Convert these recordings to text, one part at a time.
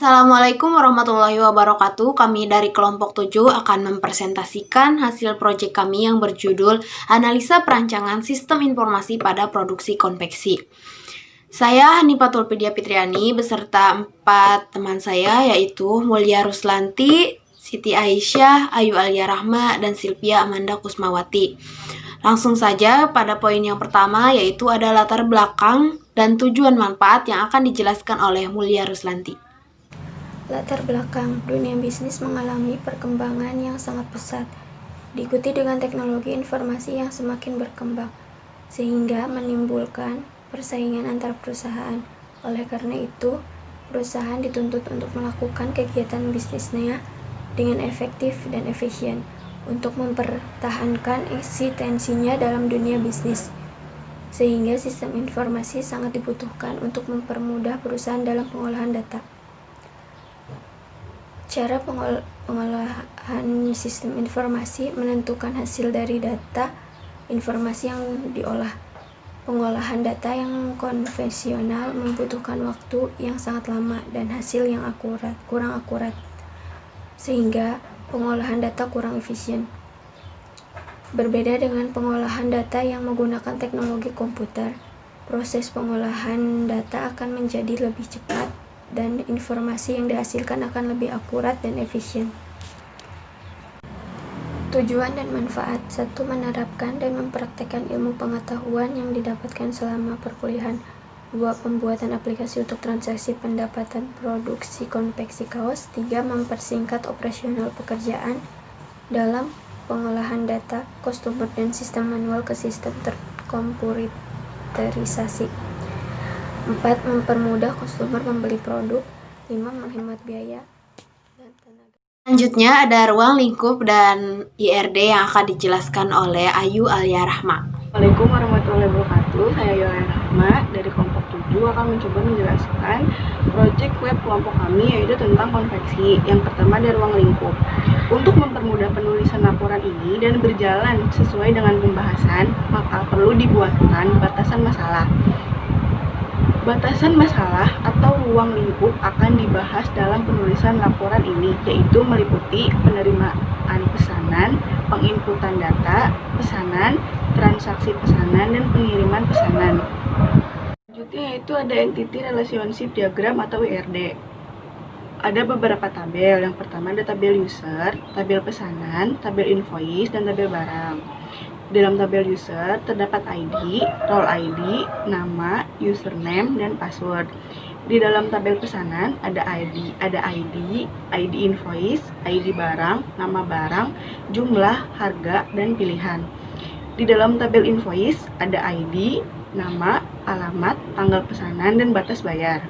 Assalamualaikum warahmatullahi wabarakatuh. Kami dari kelompok 7 akan mempresentasikan hasil proyek kami yang berjudul Analisa Perancangan Sistem Informasi pada Produksi Konveksi. Saya Hanifatul Pidia Fitriani beserta 4 teman saya yaitu Mulia Ruslanti, Siti Aisyah, Ayu Alia Rahma, dan Silvia Amanda Kusmawati. Langsung saja pada poin yang pertama yaitu ada latar belakang dan tujuan manfaat yang akan dijelaskan oleh Mulia Ruslanti. Latar belakang dunia bisnis mengalami perkembangan yang sangat pesat, diikuti dengan teknologi informasi yang semakin berkembang, sehingga menimbulkan persaingan antar perusahaan. Oleh karena itu, perusahaan dituntut untuk melakukan kegiatan bisnisnya dengan efektif dan efisien untuk mempertahankan eksistensinya dalam dunia bisnis. Sehingga sistem informasi sangat dibutuhkan untuk mempermudah perusahaan dalam pengolahan data. Cara pengolahan sistem informasi menentukan hasil dari data informasi yang diolah. Pengolahan data yang konvensional membutuhkan waktu yang sangat lama dan hasil yang kurang akurat, sehingga pengolahan data kurang efisien. Berbeda dengan pengolahan data yang menggunakan teknologi komputer, proses pengolahan data akan menjadi lebih cepat dan informasi yang dihasilkan akan lebih akurat dan efisien. Tujuan dan manfaat. 1. Menerapkan dan mempraktekkan ilmu pengetahuan yang didapatkan selama perkuliahan. 2. Pembuatan aplikasi untuk transaksi pendapatan produksi konveksi kaos. 3. Mempersingkat operasional pekerjaan dalam pengolahan data customer dan sistem manual ke sistem terkomputerisasi. 4. Mempermudah konsumer membeli produk. 5. Menghemat biaya dan tenaga. Selanjutnya ada ruang lingkup dan IRD yang akan dijelaskan oleh Ayu Alia Rahma. Assalamualaikum warahmatullahi wabarakatuh. Saya Ayu Alia Rahma dari kelompok 7 akan mencoba menjelaskan proyek web kelompok kami yaitu tentang konveksi. Yang pertama ada ruang lingkup. Untuk mempermudah penulisan laporan ini dan berjalan sesuai dengan pembahasan, maka perlu dibuatkan batasan masalah. Batasan masalah atau ruang lingkup akan dibahas dalam penulisan laporan ini, yaitu meliputi penerimaan pesanan, penginputan data, pesanan, transaksi pesanan, dan pengiriman pesanan. Selanjutnya yaitu ada Entity Relationship Diagram atau IRD. Ada beberapa tabel. Yang pertama ada tabel user, tabel pesanan, tabel invoice, dan tabel barang. Dalam tabel user terdapat ID, role ID, nama, username, dan password. Di dalam tabel pesanan ada ID invoice, ID barang, nama barang, jumlah, harga, dan pilihan. Di dalam tabel invoice ada ID, nama, alamat, tanggal pesanan, dan batas bayar.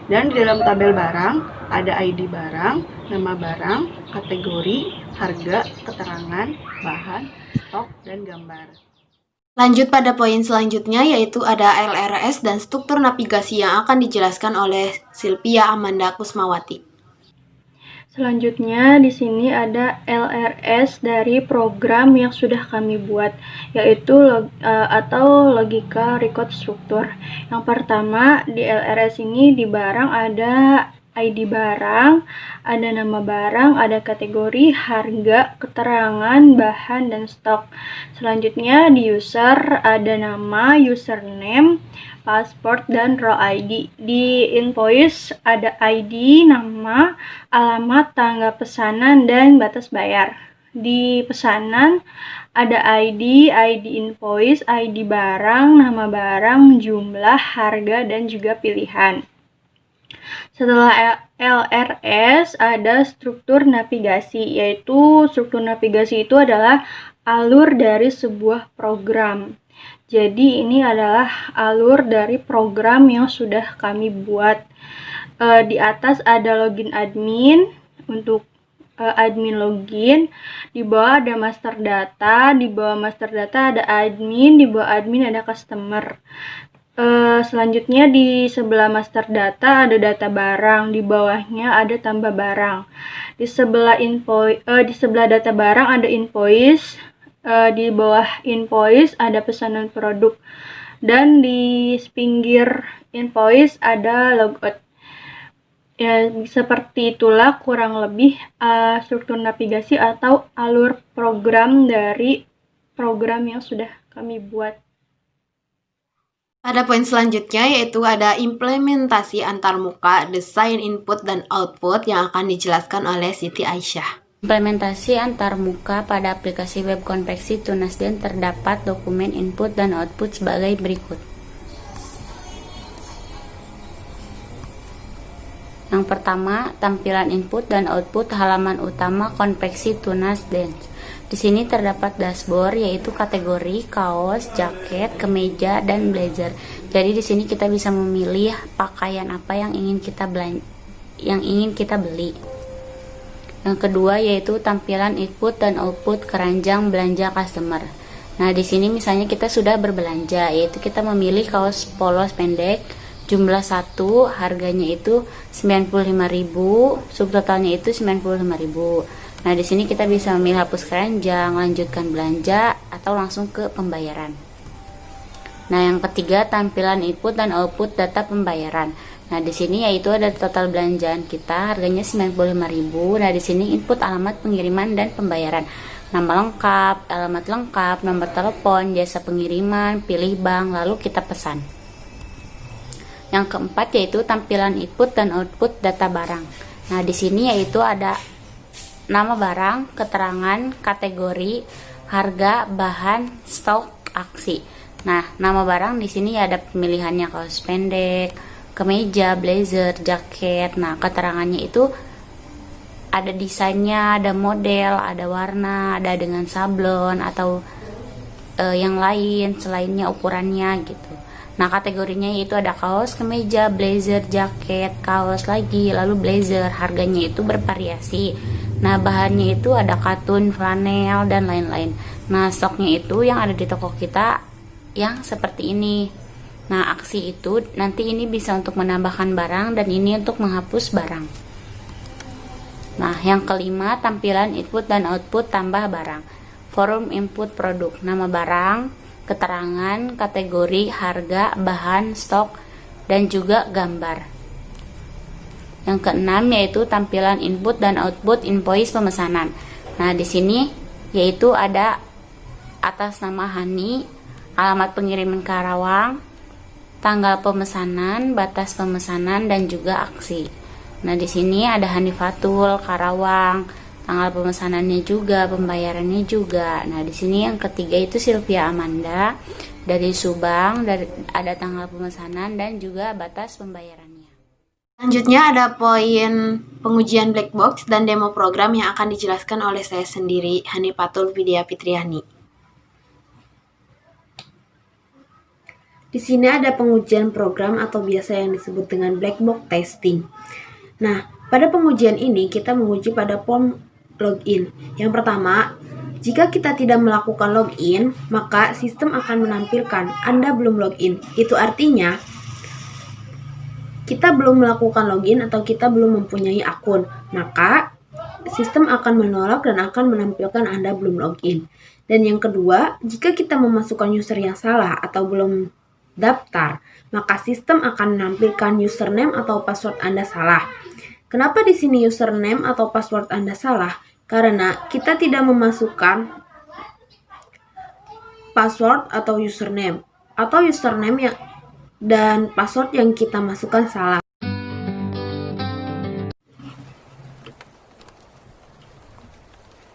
Dan di dalam tabel barang ada ID barang, nama barang, kategori, harga, keterangan, bahan, stok, dan gambar. Lanjut pada poin selanjutnya yaitu ada LRS dan struktur navigasi yang akan dijelaskan oleh Silvia Amanda Kusmawati. Selanjutnya di sini ada LRS dari program yang sudah kami buat, yaitu atau logika record struktur. Yang pertama di LRS ini di barang ada ID barang, ada nama barang, ada kategori, harga, keterangan, bahan, dan stok. Selanjutnya di user ada nama, username, pasport, dan role ID. Di invoice ada ID, nama, alamat, tanggal pesanan, dan batas bayar. Di pesanan ada ID invoice, ID barang, nama barang, jumlah, harga, dan juga pilihan. Setelah LRS ada struktur navigasi, yaitu struktur navigasi itu adalah alur dari sebuah program. Jadi ini adalah alur dari program yang sudah kami buat. Di atas ada login admin untuk admin login, di bawah ada master data, di bawah master data ada admin, di bawah admin ada customer. Selanjutnya di sebelah master data ada data barang, di bawahnya ada tambah barang. Di sebelah data barang ada invoice, di bawah invoice ada pesanan produk, dan di pinggir invoice ada logout. Ya, seperti itulah kurang lebih struktur navigasi atau alur program dari program yang sudah kami buat. Pada poin selanjutnya yaitu ada implementasi antarmuka, desain input dan output yang akan dijelaskan oleh Siti Aisyah. Implementasi antarmuka pada aplikasi web konveksi Tunasden terdapat dokumen input dan output sebagai berikut. Yang pertama, tampilan input dan output halaman utama konveksi Tunasden. Di sini terdapat dashboard yaitu kategori kaos, jaket, kemeja, dan blazer. Jadi di sini kita bisa memilih pakaian apa yang ingin kita beli. Yang kedua yaitu tampilan input dan output keranjang belanja customer. Nah, di sini misalnya kita sudah berbelanja, yaitu kita memilih kaos polos pendek jumlah 1, harganya itu 95.000, subtotalnya itu 95.000. Nah, di sini kita bisa memilih hapus keranjang, lanjutkan belanja, atau langsung ke pembayaran. Nah, yang ketiga tampilan input dan output data pembayaran. Nah, di sini yaitu ada total belanjaan kita, harganya 95.000. Nah, di sini input alamat pengiriman dan pembayaran. Nama lengkap, alamat lengkap, nomor telepon, jasa pengiriman, pilih bank, lalu kita pesan. Yang keempat yaitu tampilan input dan output data barang. Nah, di sini yaitu ada nama barang, keterangan, kategori, harga, bahan, stok, aksi. Nah, nama barang di sini ada pemilihannya kaos pendek, kemeja, blazer, jaket. Nah, keterangannya itu ada desainnya, ada model, ada warna, ada dengan sablon atau yang lain selainnya ukurannya gitu. Nah, kategorinya itu ada kaos, kemeja, blazer, jaket, kaos lagi, lalu blazer. Harganya itu bervariasi. Nah, bahannya itu ada katun, flanel, dan lain-lain. Nah, stoknya itu yang ada di toko kita yang seperti ini. Nah, aksi itu nanti ini bisa untuk menambahkan barang dan ini untuk menghapus barang. Nah, yang kelima tampilan input dan output tambah barang. Forum input produk, nama barang, keterangan, kategori, harga, bahan, stok, dan juga gambar. Yang keenam yaitu tampilan input dan output invoice pemesanan. Nah, di sini yaitu ada atas nama Hani, alamat pengiriman Karawang, tanggal pemesanan, batas pemesanan, dan juga aksi. Nah, di sini ada Hanifatul Karawang, tanggal pemesanannya juga, pembayarannya juga. Nah, di sini yang ketiga itu Sylvia Amanda dari Subang, ada tanggal pemesanan dan juga batas pembayarannya. Selanjutnya ada poin pengujian black box dan demo program yang akan dijelaskan oleh saya sendiri, Hanifatul Vidya Fitriani. Di sini ada pengujian program atau biasa yang disebut dengan black box testing. Nah, pada pengujian ini kita menguji pada form login. Yang pertama, jika kita tidak melakukan login, maka sistem akan menampilkan Anda belum login. Itu artinya kita belum melakukan login atau kita belum mempunyai akun. Maka sistem akan menolak dan akan menampilkan Anda belum login. Dan yang kedua, jika kita memasukkan user yang salah atau belum daftar, maka sistem akan menampilkan username atau password Anda salah. Kenapa di sini username atau password Anda salah? Karena kita tidak memasukkan password atau username yang dan password yang kita masukkan salah.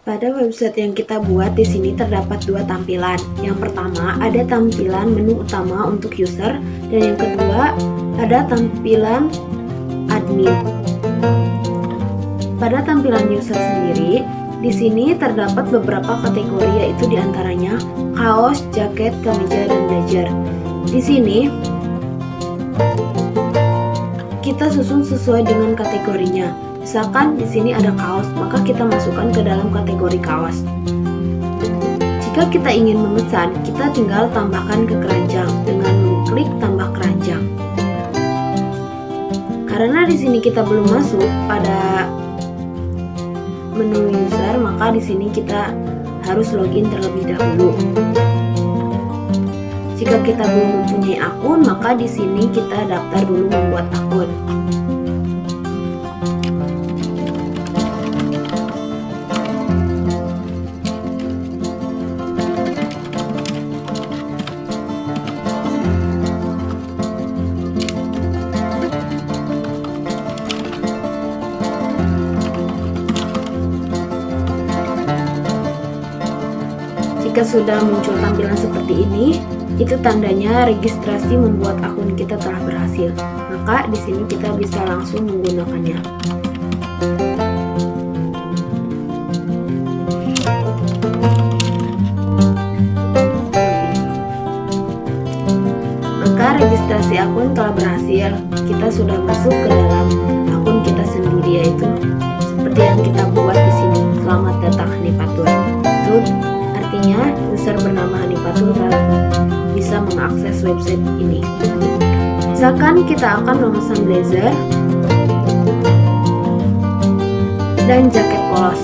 Pada website yang kita buat di sini terdapat dua tampilan. Yang pertama ada tampilan menu utama untuk user dan yang kedua ada tampilan admin. Pada tampilan user sendiri, di sini terdapat beberapa kategori yaitu diantaranya kaos, jaket, kemeja, dan blazer. Di sini kita susun sesuai dengan kategorinya. Misalkan di sini ada kaos, maka kita masukkan ke dalam kategori kaos. Jika kita ingin memesan, kita tinggal tambahkan ke keranjang dengan mengklik tambah keranjang. Karena di sini kita belum masuk pada menu user, maka di sini kita harus login terlebih dahulu. Jika kita belum mempunyai akun, maka di sini kita daftar dulu membuat akun. Jika sudah muncul tampilan seperti ini, itu tandanya registrasi membuat akun kita telah berhasil. Maka di sini kita bisa langsung menggunakannya. Maka registrasi akun telah berhasil. Kita sudah masuk ke dalam akun kita sendiri, yaitu seperti yang kita buat di sini. Selamat datang Hanifatur. Itu artinya user bernama Hanifatur telah bisa mengakses website ini. Misalkan kita akan memesan blazer dan jaket polos.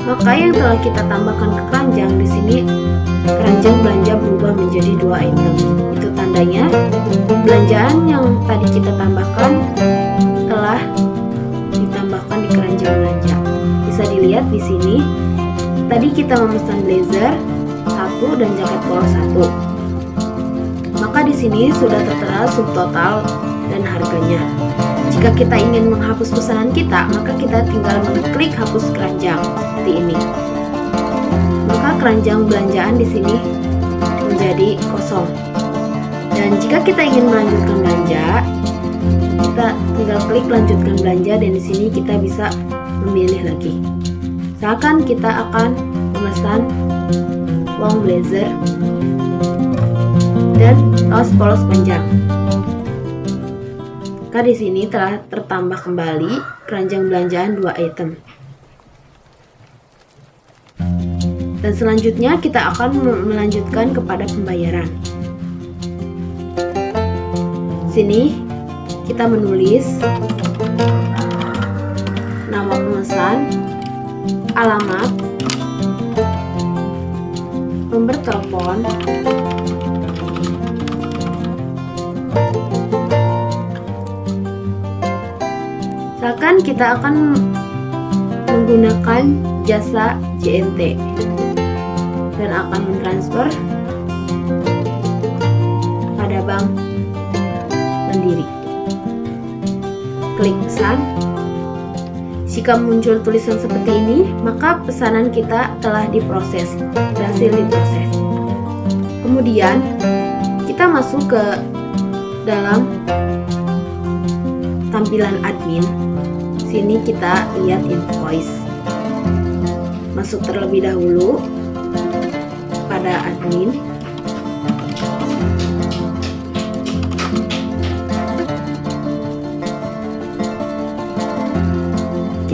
Maka yang telah kita tambahkan ke keranjang di sini, keranjang belanja berubah menjadi 2 item. Itu tandanya belanjaan yang tadi kita tambahkan telah ditambahkan di keranjang belanja. Bisa dilihat di sini, tadi kita memesan blazer 1 dan jaket polos 1. Maka di sini sudah tertera subtotal dan harganya. Jika kita ingin menghapus pesanan kita, maka kita tinggal mengklik hapus keranjang seperti ini. Maka keranjang belanjaan di sini menjadi kosong. Dan jika kita ingin melanjutkan belanja, kita tinggal klik lanjutkan belanja dan di sini kita bisa memilih lagi. Misalkan kita akan memesan long blazer dan kaos polos panjang. Maka di sini telah tertambah kembali keranjang belanjaan 2 item. Dan selanjutnya kita akan melanjutkan kepada pembayaran. Sini kita menulis nama pemesan, alamat, nomor telepon, misalkan kita akan menggunakan jasa JNT dan akan mentransfer pada Bank Mandiri. Klik pesan. Jika muncul tulisan seperti ini, maka pesanan kita telah diproses, berhasil diproses. Kemudian kita masuk ke dalam tampilan admin. Sini kita lihat invoice. Masuk terlebih dahulu pada admin.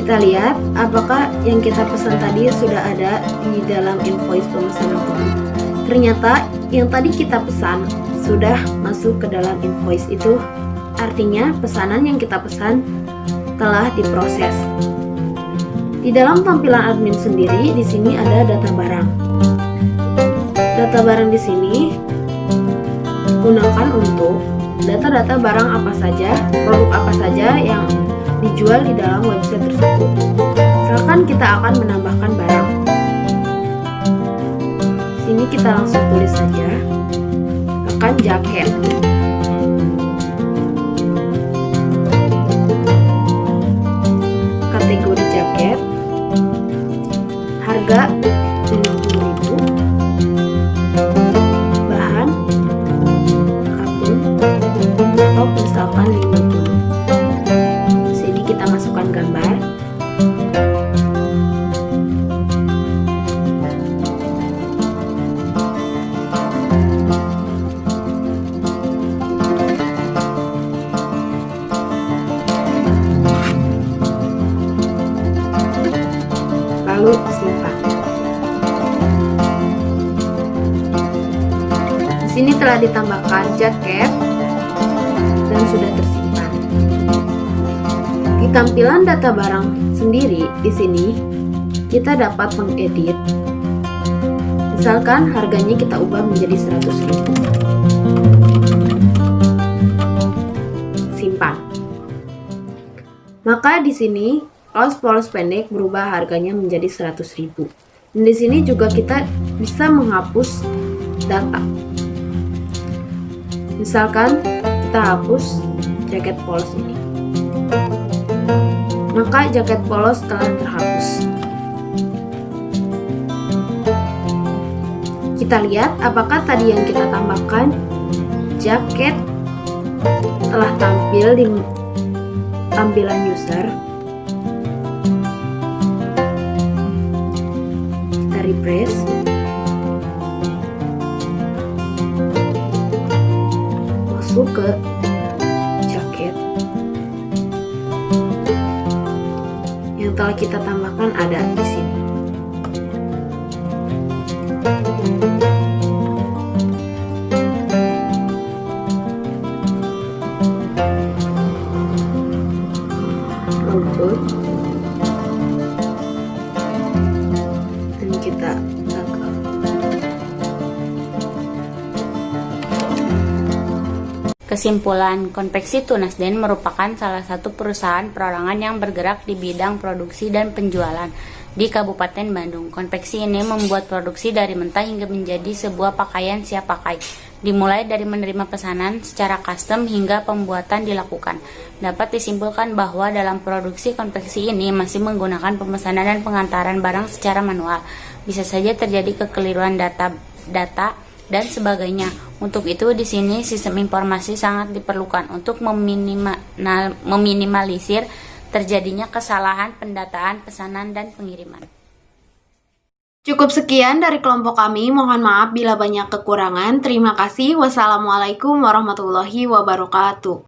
Kita lihat apakah yang kita pesan tadi sudah ada di dalam invoice pemesanan kami. Ternyata yang tadi kita pesan sudah masuk ke dalam invoice itu. Artinya pesanan yang kita pesan telah diproses. Di dalam tampilan admin sendiri, di sini ada data barang. Data barang di sini gunakan untuk data-data barang apa saja, produk apa saja yang dijual di dalam website tersebut. Misalkan kita akan menambahkan barang. Sini kita langsung tulis saja, akan jaket. Kategori jaket, harga 50.000, bahan katun atau misalkan 50. Sini kita masukkan gambar. Lalu simpan. Di sini telah ditambahkan jaket dan sudah tersimpan. Di tampilan data barang sendiri di sini kita dapat mengedit. Misalkan harganya kita ubah menjadi 100.000. Simpan. Maka di sini kaos polos pendek berubah harganya menjadi 100.000. Dan di sini juga kita bisa menghapus data. Misalkan kita hapus jaket polos ini. Maka jaket polos telah terhapus. Kita lihat apakah tadi yang kita tambahkan jaket telah tampil di tampilan user. Kita refresh. Masuk ke jaket. Yang telah kita tambahkan ada di sini. Logo. Dan kita tanggal. Kesimpulan, Konveksi Tunasden merupakan salah satu perusahaan perorangan yang bergerak di bidang produksi dan penjualan di Kabupaten Bandung. Konveksi ini membuat produksi dari mentah hingga menjadi sebuah pakaian siap pakai, dimulai dari menerima pesanan secara custom hingga pembuatan dilakukan. Dapat disimpulkan bahwa dalam produksi konveksi ini masih menggunakan pemesanan dan pengantaran barang secara manual. Bisa saja terjadi kekeliruan data dan sebagainya. Untuk itu di sini sistem informasi sangat diperlukan untuk meminimalisir terjadinya kesalahan pendataan, pesanan, dan pengiriman. Cukup sekian dari kelompok kami. Mohon maaf bila banyak kekurangan. Terima kasih. Wassalamualaikum warahmatullahi wabarakatuh.